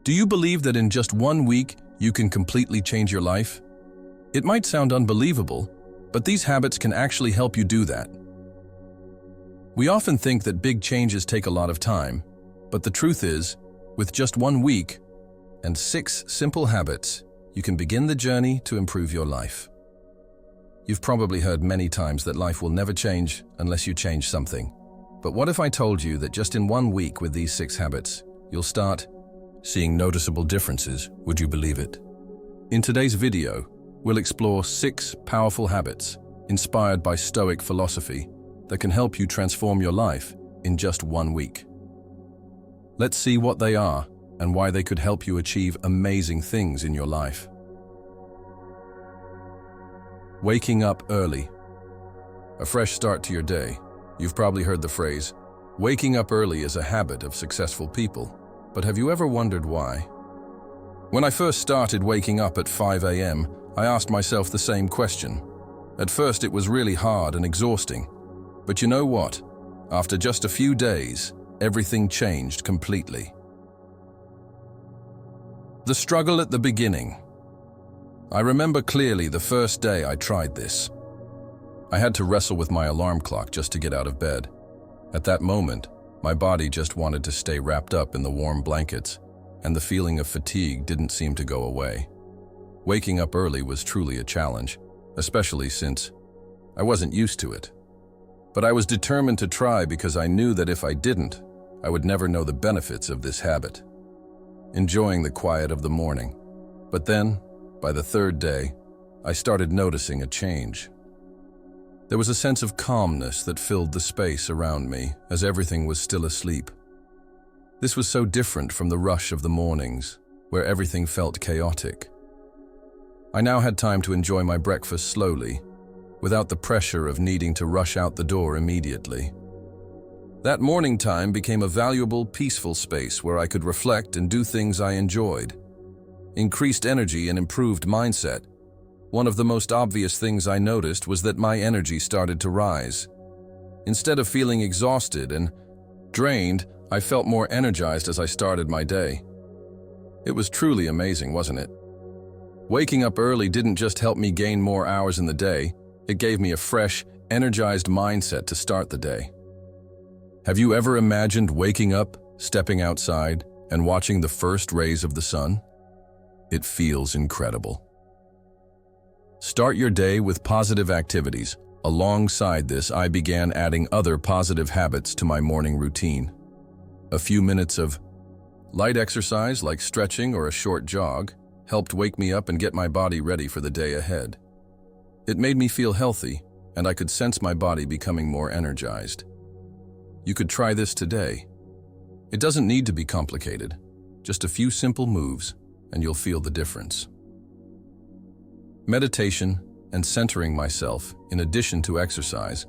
Do you believe that in just 1 week, you can completely change your life? It might sound unbelievable, but these habits can actually help you do that. We often think that big changes take a lot of time, but the truth is, with just 1 week and 6 simple habits, you can begin the journey to improve your life. You've probably heard many times that life will never change unless you change something. But what if I told you that just in 1 week with these 6 habits, you'll start seeing noticeable differences? Would you believe it? In today's video, we'll explore 6 powerful habits inspired by Stoic philosophy that can help you transform your life in just 1 week. Let's see what they are and why they could help you achieve amazing things in your life. Waking up early. A fresh start to your day. You've probably heard the phrase, waking up early is a habit of successful people. But have you ever wondered why? When I first started waking up at 5 a.m., I asked myself the same question. At first, it was really hard and exhausting. But you know what? After just a few days, everything changed completely. The struggle at the beginning. I remember clearly the first day I tried this. I had to wrestle with my alarm clock just to get out of bed. At that moment, my body just wanted to stay wrapped up in the warm blankets, and the feeling of fatigue didn't seem to go away. Waking up early was truly a challenge, especially since I wasn't used to it. But I was determined to try because I knew that if I didn't, I would never know the benefits of this habit. Enjoying the quiet of the morning. But then, by the 3rd day, I started noticing a change. There was a sense of calmness that filled the space around me as everything was still asleep. This was so different from the rush of the mornings, where everything felt chaotic. I now had time to enjoy my breakfast slowly, without the pressure of needing to rush out the door immediately. That morning time became a valuable, peaceful space where I could reflect and do things I enjoyed. Increased energy and improved mindset. One of the most obvious things I noticed was that my energy started to rise. Instead of feeling exhausted and drained, I felt more energized as I started my day. It was truly amazing, wasn't it? Waking up early didn't just help me gain more hours in the day, it gave me a fresh, energized mindset to start the day. Have you ever imagined waking up, stepping outside, and watching the first rays of the sun? It feels incredible. Start your day with positive activities. Alongside this, I began adding other positive habits to my morning routine. A few minutes of light exercise, like stretching or a short jog, helped wake me up and get my body ready for the day ahead. It made me feel healthy, and I could sense my body becoming more energized. You could try this today. It doesn't need to be complicated. Just a few simple moves, and you'll feel the difference. Meditation and centering myself, in addition to exercise.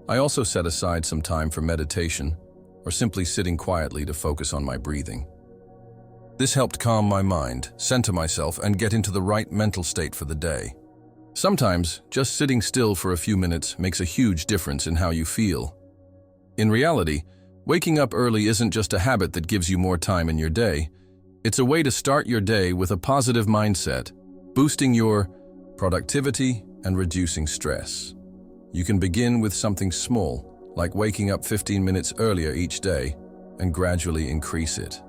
I also set aside some time for meditation or simply sitting quietly to focus on my breathing. This helped calm my mind, center myself, and get into the right mental state for the day. Sometimes, just sitting still for a few minutes makes a huge difference in how you feel. In reality, waking up early isn't just a habit that gives you more time in your day. It's a way to start your day with a positive mindset, boosting your productivity and reducing stress. You can begin with something small, like waking up 15 minutes earlier each day, and gradually increase it.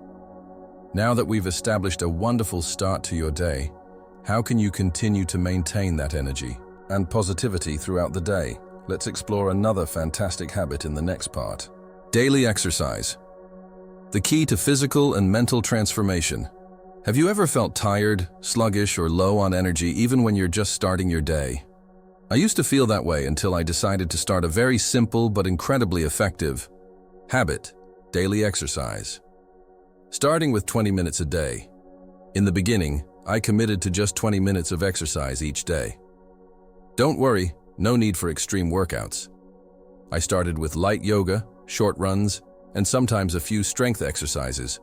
Now that we've established a wonderful start to your day, how can you continue to maintain that energy and positivity throughout the day? Let's explore another fantastic habit in the next part. Daily exercise. The key to physical and mental transformation. Have you ever felt tired, sluggish, or low on energy even when you're just starting your day? I used to feel that way until I decided to start a very simple but incredibly effective habit, daily exercise. Starting with 20 minutes a day. In the beginning, I committed to just 20 minutes of exercise each day. Don't worry, no need for extreme workouts. I started with light yoga, short runs, and sometimes a few strength exercises,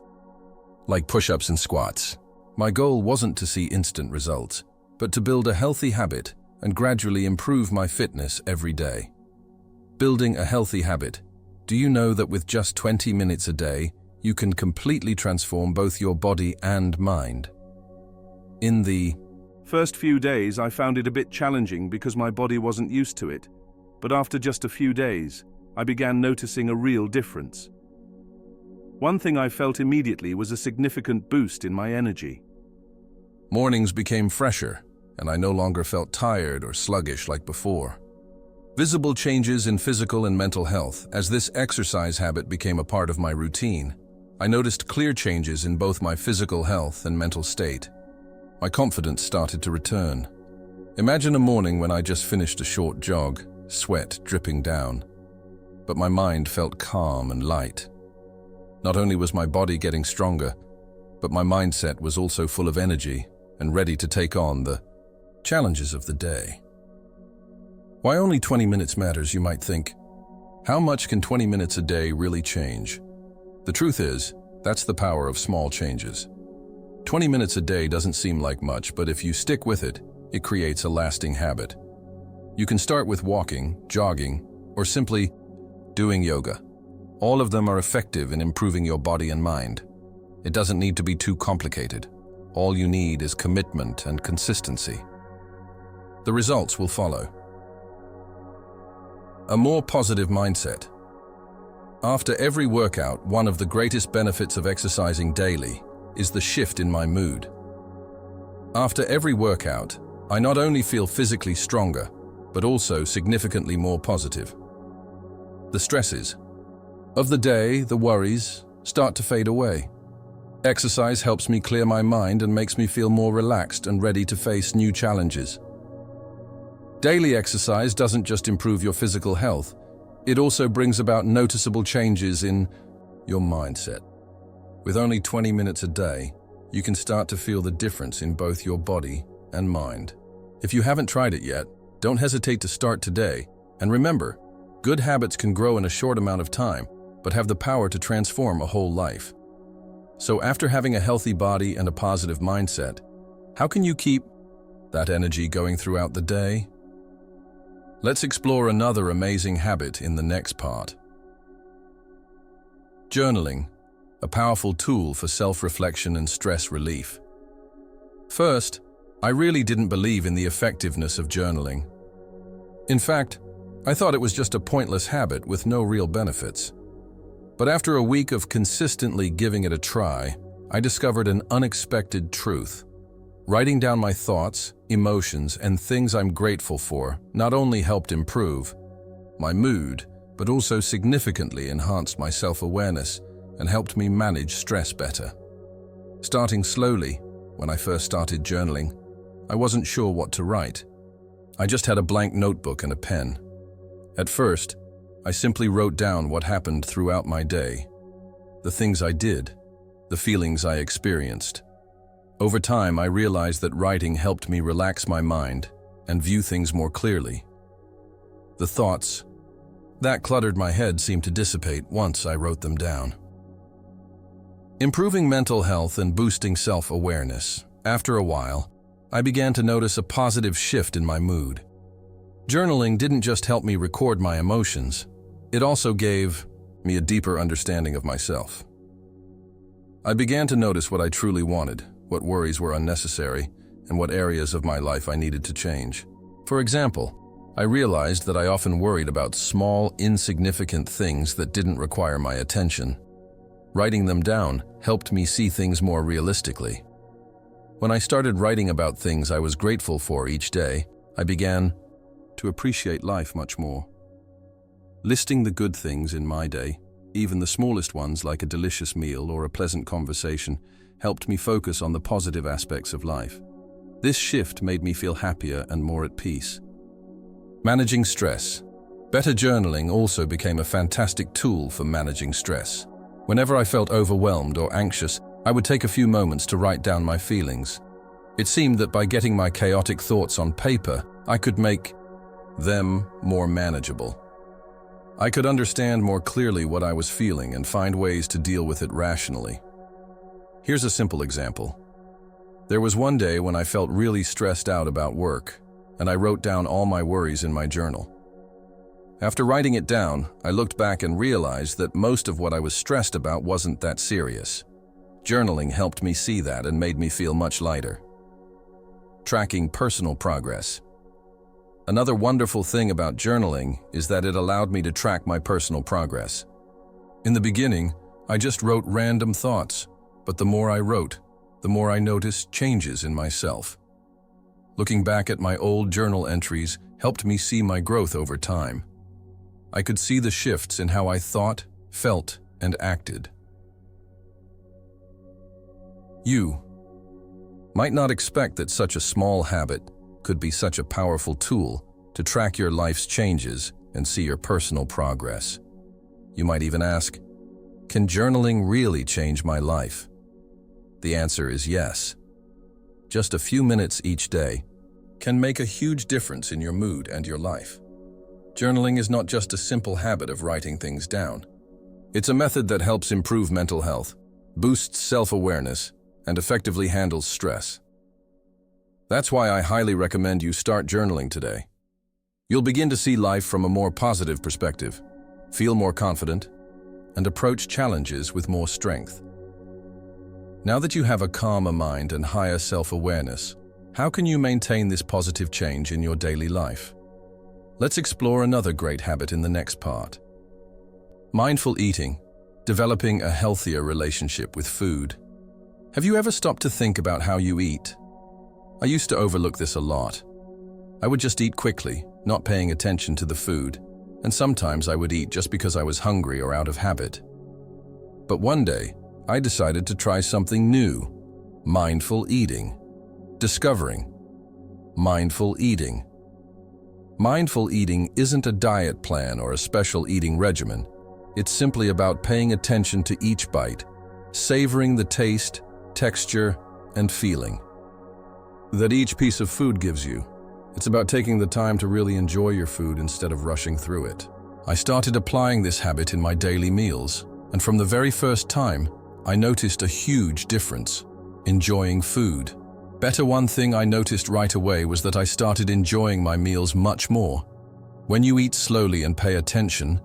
like push-ups and squats. My goal wasn't to see instant results, but to build a healthy habit and gradually improve my fitness every day. Building a healthy habit. Do you know that with just 20 minutes a day, you can completely transform both your body and mind. In the first few days, I found it a bit challenging because my body wasn't used to it, but after just a few days, I began noticing a real difference. One thing I felt immediately was a significant boost in my energy. mornings became fresher, and I no longer felt tired or sluggish like before. Visible changes in physical and mental health. As this exercise habit became a part of my routine, I noticed clear changes in both my physical health and mental state. My confidence started to return. Imagine a morning when I just finished a short jog, sweat dripping down, but my mind felt calm and light. Not only was my body getting stronger, but my mindset was also full of energy and ready to take on the challenges of the day. Why only 20 minutes matters, you might think. How much can 20 minutes a day really change? The truth is, that's the power of small changes. 20 minutes a day doesn't seem like much, but if you stick with it, it creates a lasting habit. You can start with walking, jogging, or simply doing yoga. All of them are effective in improving your body and mind. It doesn't need to be too complicated. All you need is commitment and consistency. The results will follow. A more positive mindset. After every workout, one of the greatest benefits of exercising daily is the shift in my mood. After every workout, I not only feel physically stronger, but also significantly more positive. The stresses of the day, the worries, start to fade away. Exercise helps me clear my mind and makes me feel more relaxed and ready to face new challenges. Daily exercise doesn't just improve your physical health, it also brings about noticeable changes in your mindset. With only 20 minutes a day, you can start to feel the difference in both your body and mind. If you haven't tried it yet, don't hesitate to start today. And remember, good habits can grow in a short amount of time, but have the power to transform a whole life. So after having a healthy body and a positive mindset, how can you keep that energy going throughout the day? Let's explore another amazing habit in the next part. Journaling, a powerful tool for self-reflection and stress relief. First, I really didn't believe in the effectiveness of journaling. In fact, I thought it was just a pointless habit with no real benefits. But after a week of consistently giving it a try, I discovered an unexpected truth. Writing down my thoughts, emotions, and things I'm grateful for not only helped improve my mood, but also significantly enhanced my self-awareness and helped me manage stress better. Starting slowly, when I first started journaling, I wasn't sure what to write. I just had a blank notebook and a pen. At first, I simply wrote down what happened throughout my day, the things I did, the feelings I experienced. Over time, I realized that writing helped me relax my mind and view things more clearly. The thoughts that cluttered my head seemed to dissipate once I wrote them down. Improving mental health and boosting self-awareness. After a while, I began to notice a positive shift in my mood. Journaling didn't just help me record my emotions, it also gave me a deeper understanding of myself. I began to notice what I truly wanted, what worries were unnecessary, and what areas of my life I needed to change. For example, I realized that I often worried about small, insignificant things that didn't require my attention. Writing them down helped me see things more realistically. When I started writing about things I was grateful for each day, I began to appreciate life much more. Listing the good things in my day, even the smallest ones like a delicious meal or a pleasant conversation, helped me focus on the positive aspects of life. This shift made me feel happier and more at peace. Managing stress. Better journaling also became a fantastic tool for managing stress. Whenever I felt overwhelmed or anxious, I would take a few moments to write down my feelings. It seemed that by getting my chaotic thoughts on paper, I could make them more manageable. I could understand more clearly what I was feeling and find ways to deal with it rationally. Here's a simple example. There was one day when I felt really stressed out about work, and I wrote down all my worries in my journal. After writing it down, I looked back and realized that most of what I was stressed about wasn't that serious. Journaling helped me see that and made me feel much lighter. Tracking personal progress. Another wonderful thing about journaling is that it allowed me to track my personal progress. In the beginning, I just wrote random thoughts, but the more I wrote, the more I noticed changes in myself. Looking back at my old journal entries helped me see my growth over time. I could see the shifts in how I thought, felt, and acted. You might not expect that such a small habit could be such a powerful tool to track your life's changes and see your personal progress. You might even ask, can journaling really change my life? The answer is yes. Just a few minutes each day can make a huge difference in your mood and your life. Journaling is not just a simple habit of writing things down. It's a method that helps improve mental health, boosts self-awareness, and effectively handles stress. That's why I highly recommend you start journaling today. You'll begin to see life from a more positive perspective, feel more confident, and approach challenges with more strength. Now that you have a calmer mind and higher self-awareness, how can you maintain this positive change in your daily life? Let's explore another great habit in the next part. Mindful eating, developing a healthier relationship with food. Have you ever stopped to think about how you eat? I used to overlook this a lot. I would just eat quickly, not paying attention to the food, and sometimes I would eat just because I was hungry or out of habit. But one day, I decided to try something new, mindful eating. Discovering mindful eating. Mindful eating isn't a diet plan or a special eating regimen. It's simply about paying attention to each bite, savoring the taste, texture, and feeling that each piece of food gives you. It's about taking the time to really enjoy your food instead of rushing through it. I started applying this habit in my daily meals, and from the very first time, I noticed a huge difference. Enjoying food. One thing I noticed right away was that I started enjoying my meals much more. When you eat slowly and pay attention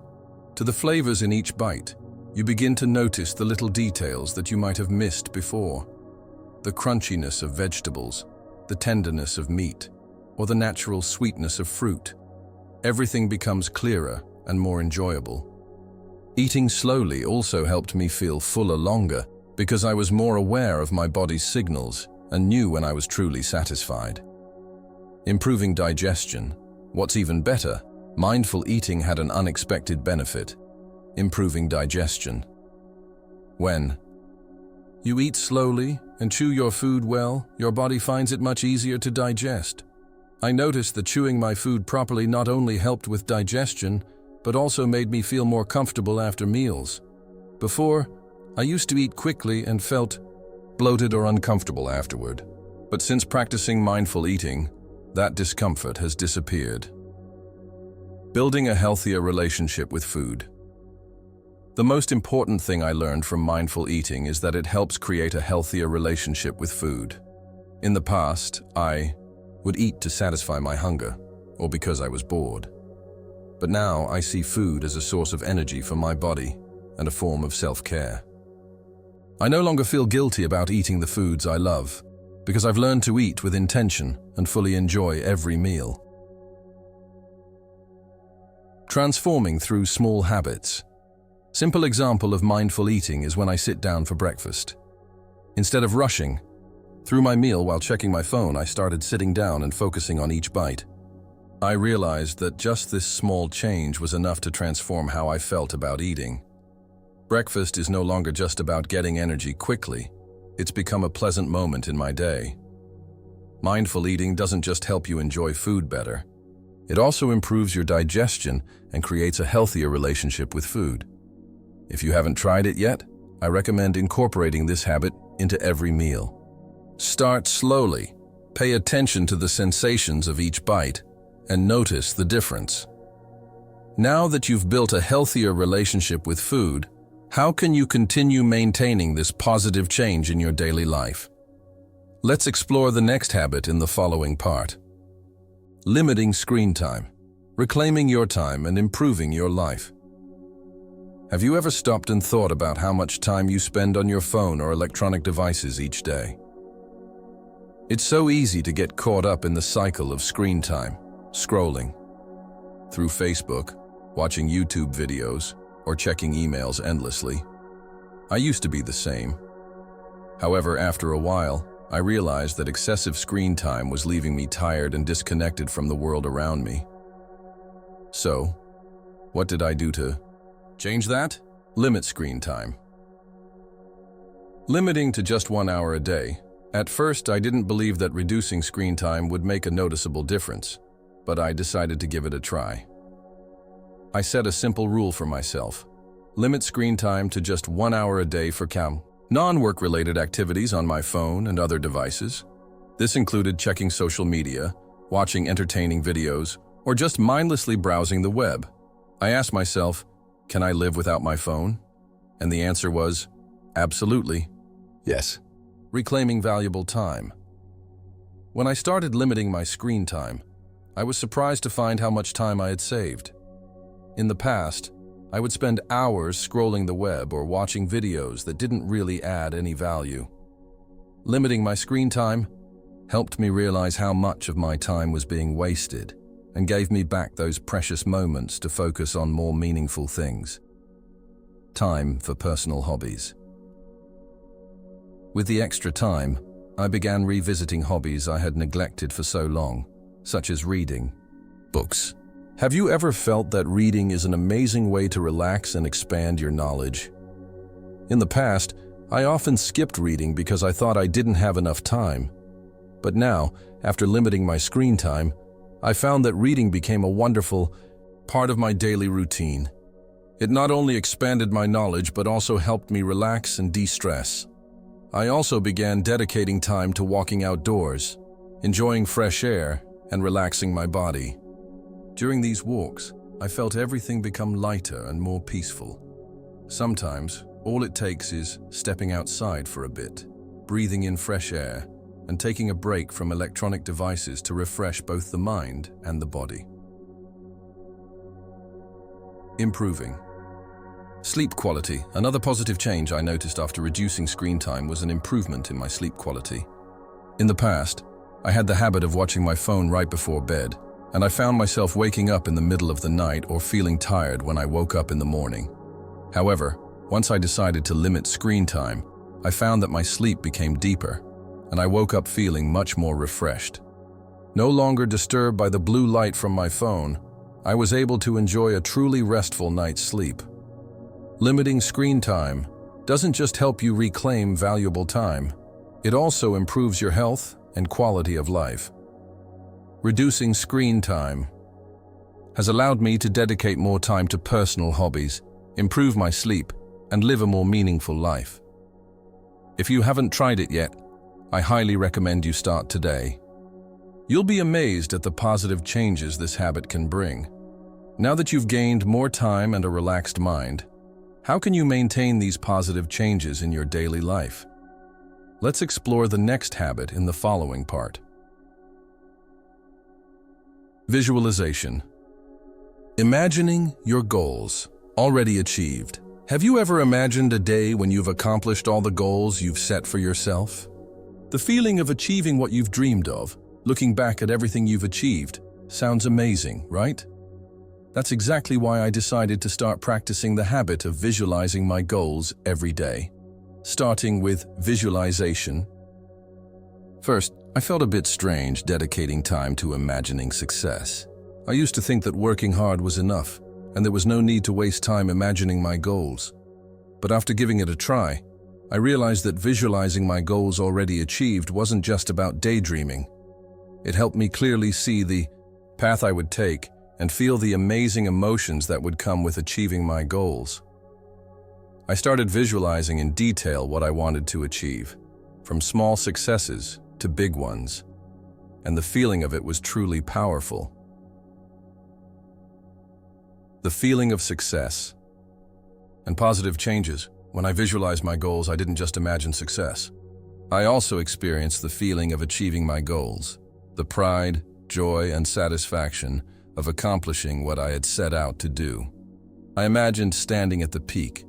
to the flavors in each bite, you begin to notice the little details that you might have missed before. The crunchiness of vegetables, the tenderness of meat, or the natural sweetness of fruit. Everything becomes clearer and more enjoyable. Eating slowly also helped me feel fuller longer because I was more aware of my body's signals and knew when I was truly satisfied. Improving digestion. What's even better, mindful eating had an unexpected benefit. Improving digestion. When you eat slowly and chew your food well, your body finds it much easier to digest. I noticed that chewing my food properly not only helped with digestion, but also made me feel more comfortable after meals. Before, I used to eat quickly and felt bloated or uncomfortable afterward. But since practicing mindful eating, that discomfort has disappeared. Building a healthier relationship with food. The most important thing I learned from mindful eating is that it helps create a healthier relationship with food. In the past, I would eat to satisfy my hunger, or because I was bored. But now I see food as a source of energy for my body and a form of self-care. I no longer feel guilty about eating the foods I love, because I've learned to eat with intention and fully enjoy every meal. Transforming through small habits. Simple example of mindful eating is when I sit down for breakfast. Instead of rushing through my meal while checking my phone, I started sitting down and focusing on each bite. I realized that just this small change was enough to transform how I felt about eating. Breakfast is no longer just about getting energy quickly. It's become a pleasant moment in my day. Mindful eating doesn't just help you enjoy food better. It also improves your digestion and creates a healthier relationship with food. If you haven't tried it yet, I recommend incorporating this habit into every meal. Start slowly, pay attention to the sensations of each bite, and notice the difference. Now that you've built a healthier relationship with food, how can you continue maintaining this positive change in your daily life? Let's explore the next habit in the following part. Limiting screen time. reclaiming your time and improving your life. Have you ever stopped and thought about how much time you spend on your phone or electronic devices each day? It's so easy to get caught up in the cycle of screen time, scrolling through Facebook, watching YouTube videos, or checking emails endlessly. I used to be the same. However, after a while, I realized that excessive screen time was leaving me tired and disconnected from the world around me. So, what did I do to change that? Limit screen time. Limiting to just 1 hour a day. At first, I didn't believe that reducing screen time would make a noticeable difference, but I decided to give it a try. I set a simple rule for myself. Limit screen time to just 1 hour a day for non-work-related activities on my phone and other devices. This included checking social media, watching entertaining videos, or just mindlessly browsing the web. I asked myself, can I live without my phone? And the answer was, absolutely, yes. Reclaiming valuable time. When I started limiting my screen time, I was surprised to find how much time I had saved. In the past, I would spend hours scrolling the web or watching videos that didn't really add any value. Limiting my screen time helped me realize how much of my time was being wasted and gave me back those precious moments to focus on more meaningful things. Time for personal hobbies. With the extra time, I began revisiting hobbies I had neglected for so long, such as reading books. Have you ever felt that reading is an amazing way to relax and expand your knowledge? In the past, I often skipped reading because I thought I didn't have enough time. But now, after limiting my screen time, I found that reading became a wonderful part of my daily routine. It not only expanded my knowledge but also helped me relax and de-stress. I also began dedicating time to walking outdoors, enjoying fresh air, and relaxing my body. During these walks, I felt everything become lighter and more peaceful. Sometimes, all it takes is stepping outside for a bit, breathing in fresh air, and taking a break from electronic devices to refresh both the mind and the body. Improving. Sleep quality. Another positive change I noticed after reducing screen time was an improvement in my sleep quality. In the past, I had the habit of watching my phone right before bed, and I found myself waking up in the middle of the night or feeling tired when I woke up in the morning. However, once I decided to limit screen time, I found that my sleep became deeper, and I woke up feeling much more refreshed. No longer disturbed by the blue light from my phone, I was able to enjoy a truly restful night's sleep. Limiting screen time doesn't just help you reclaim valuable time, it also improves your health and quality of life. Reducing screen time has allowed me to dedicate more time to personal hobbies, improve my sleep, and live a more meaningful life. If you haven't tried it yet, I highly recommend you start today. You'll be amazed at the positive changes this habit can bring. Now that you've gained more time and a relaxed mind, how can you maintain these positive changes in your daily life? Let's explore the next habit in the following part. Visualization. Imagining your goals already achieved. Have you ever imagined a day when you've accomplished all the goals you've set for yourself? The feeling of achieving what you've dreamed of, looking back at everything you've achieved, sounds amazing, right? That's exactly why I decided to start practicing the habit of visualizing my goals every day. Starting with visualization. First, I felt a bit strange dedicating time to imagining success. I used to think that working hard was enough, and there was no need to waste time imagining my goals. But after giving it a try, I realized that visualizing my goals already achieved wasn't just about daydreaming. It helped me clearly see the path I would take and feel the amazing emotions that would come with achieving my goals. I started visualizing in detail what I wanted to achieve, from small successes to big ones, and the feeling of it was truly powerful. The feeling of success and positive changes. When I visualized my goals, I didn't just imagine success. I also experienced the feeling of achieving my goals, the pride, joy, and satisfaction of accomplishing what I had set out to do. I imagined standing at the peak,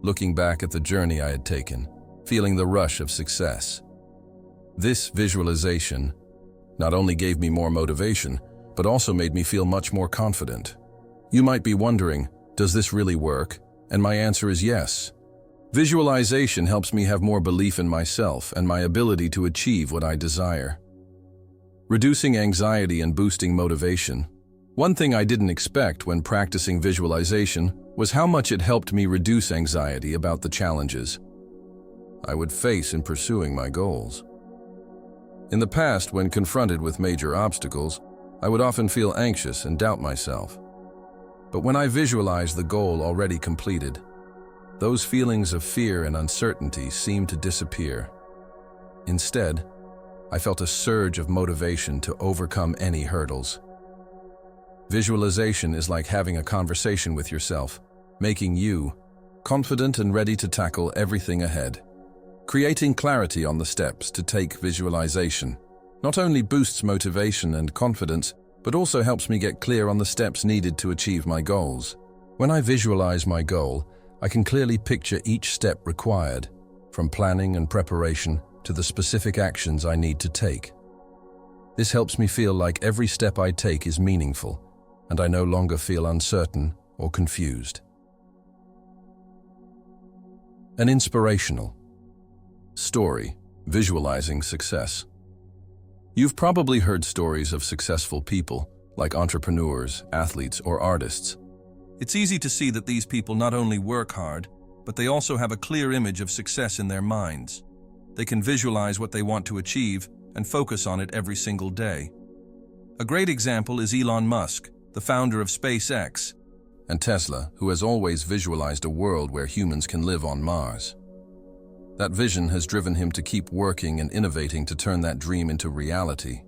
looking back at the journey I had taken, feeling the rush of success. This visualization not only gave me more motivation, but also made me feel much more confident. You might be wondering, does this really work? And my answer is yes. Visualization helps me have more belief in myself and my ability to achieve what I desire. Reducing anxiety and boosting motivation. One thing I didn't expect when practicing visualization was how much it helped me reduce anxiety about the challenges I would face in pursuing my goals. In the past, when confronted with major obstacles, I would often feel anxious and doubt myself. But when I visualized the goal already completed, those feelings of fear and uncertainty seemed to disappear. Instead, I felt a surge of motivation to overcome any hurdles. Visualization is like having a conversation with yourself, making you confident and ready to tackle everything ahead. Creating clarity on the steps to take visualization not only boosts motivation and confidence, but also helps me get clear on the steps needed to achieve my goals. When I visualize my goal, I can clearly picture each step required, from planning and preparation to the specific actions I need to take. This helps me feel like every step I take is meaningful, and I no longer feel uncertain or confused. An inspirational story, visualizing success. You've probably heard stories of successful people, like entrepreneurs, athletes, or artists. It's easy to see that these people not only work hard, but they also have a clear image of success in their minds. They can visualize what they want to achieve and focus on it every single day. A great example is Elon Musk, the founder of SpaceX, and Tesla, who has always visualized a world where humans can live on Mars. That vision has driven him to keep working and innovating to turn that dream into reality.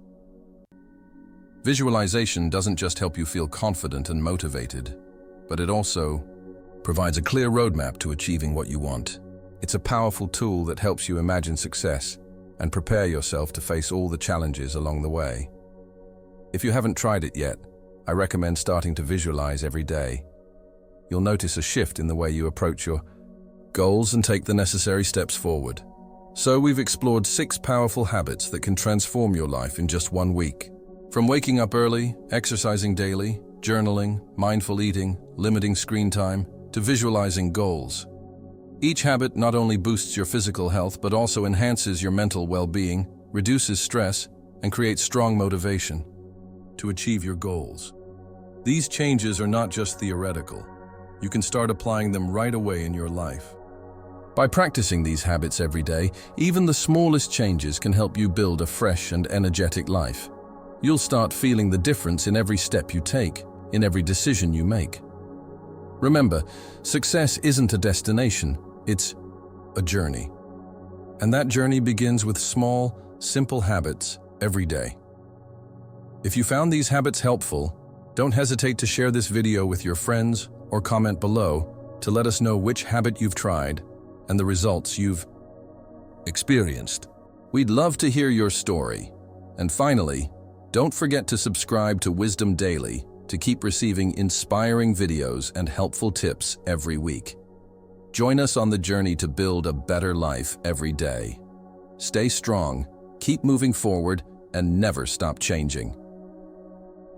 Visualization doesn't just help you feel confident and motivated, but it also provides a clear roadmap to achieving what you want. It's a powerful tool that helps you imagine success and prepare yourself to face all the challenges along the way. If you haven't tried it yet, I recommend starting to visualize every day. You'll notice a shift in the way you approach your goals and take the necessary steps forward. So we've explored 6 powerful habits that can transform your life in just 1 week. From waking up early, exercising daily, journaling, mindful eating, limiting screen time, to visualizing goals. Each habit not only boosts your physical health, but also enhances your mental well-being, reduces stress, and creates strong motivation to achieve your goals. These changes are not just theoretical. You can start applying them right away in your life. By practicing these habits every day, even the smallest changes can help you build a fresh and energetic life. You'll start feeling the difference in every step you take, in every decision you make. Remember, success isn't a destination, it's a journey. And that journey begins with small, simple habits every day. If you found these habits helpful, don't hesitate to share this video with your friends or comment below to let us know which habit you've tried and the results you've experienced. We'd love to hear your story. And finally, don't forget to subscribe to Wisdom Daily to keep receiving inspiring videos and helpful tips every week. Join us on the journey to build a better life every day. Stay strong, keep moving forward, and never stop changing.